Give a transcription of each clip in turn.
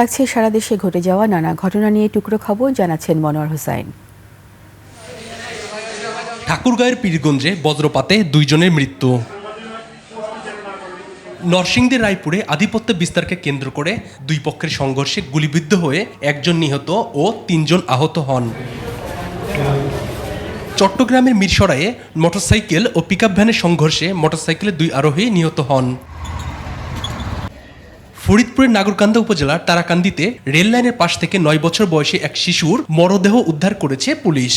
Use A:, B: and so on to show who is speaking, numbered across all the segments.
A: থাকছে সারা দেশে ঘটে যাওয়া নানা ঘটনা নিয়ে টুকরো খবর জানাচ্ছেন মনোয়ার হোসাইন।
B: ঠাকুরগাঁয়ের পীরগঞ্জে বজ্রপাতে 2 জনের মৃত্যু। নরসিংদীর রায়পুরে আধিপত্য বিস্তারকে কেন্দ্র করে 2 পক্ষের সংঘর্ষে গুলিবিদ্ধ হয়ে 1 জন নিহত ও 3 জন আহত হন। চট্টগ্রামের মিরসরাইয়ে মোটরসাইকেল ও পিকআপ ভ্যানের সংঘর্ষে মোটরসাইকেলের 2 আরোহী নিহত হন। ফরিদপুরের নাগরকান্দা উপজেলার তারাকান্দিতে রেল লাইনের পাশ থেকে 9 বছর বয়সী এক শিশুর মরদেহ উদ্ধার করেছে পুলিশ।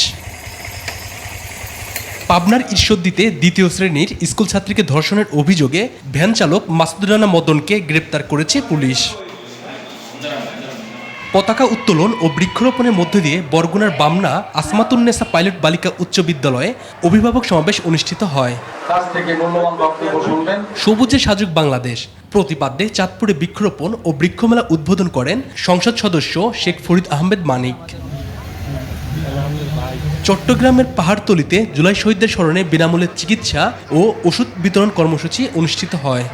B: পাবনার ঈশ্বরদীতে 2য় শ্রেণীর স্কুল ছাত্রীকে ধর্ষণের অভিযোগে ভ্যান চালক মাসুদুর রানা মদনকে গ্রেপ্তার করেছে পুলিশ। পতাকা উত্তোলন ও বৃক্ষরোপণের মধ্য দিয়ে বরগুনার বামনা আসমাতুন্নেসা পাইলট বালিকা উচ্চ বিদ্যালয়ে অভিভাবক সমাবেশ অনুষ্ঠিত হয়। সবুজে সাজুক বাংলাদেশ প্রতিপাদ্যে চাঁদপুরে বৃক্ষরোপণ ও বৃক্ষমেলা উদ্বোধন করেন সংসদ সদস্য শেখ ফরিদ আহমেদ মানিক। চট্টগ্রামের পাহাড়তলীতে জুলাই শহীদদের স্মরণে বিনামূল্যে চিকিৎসা ও ওষুধ বিতরণ কর্মসূচি অনুষ্ঠিত হয়।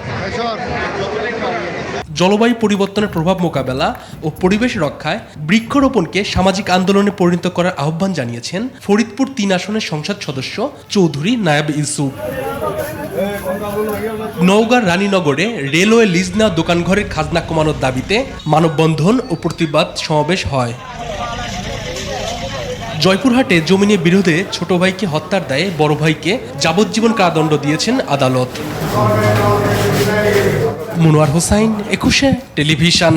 B: জলবায়ু পরিবর্তনের প্রভাব মোকাবেলা ও পরিবেশ রক্ষায় বৃক্ষরোপণকে সামাজিক আন্দোলনে পরিণত করার আহ্বান জানিয়েছেন ফরিদপুর 3 আসনের সংসদ সদস্য চৌধুরী নায়াব ইউসুফ। নওগাঁর রানীনগরে রেলওয়ে লিজ নেওয়া দোকানঘরের খাজনা কমানোর দাবিতে মানববন্ধন ও প্রতিবাদ সমাবেশ হয়। জয়পুরহাটে জমি নিয়ে বিরোধে ছোট ভাইকে হত্যার দায়ে বড় ভাইকে যাবজ্জীবন কারাদণ্ড দিয়েছেন আদালত। মনোয়ার হোসাইন, 21 টেলিভিশন।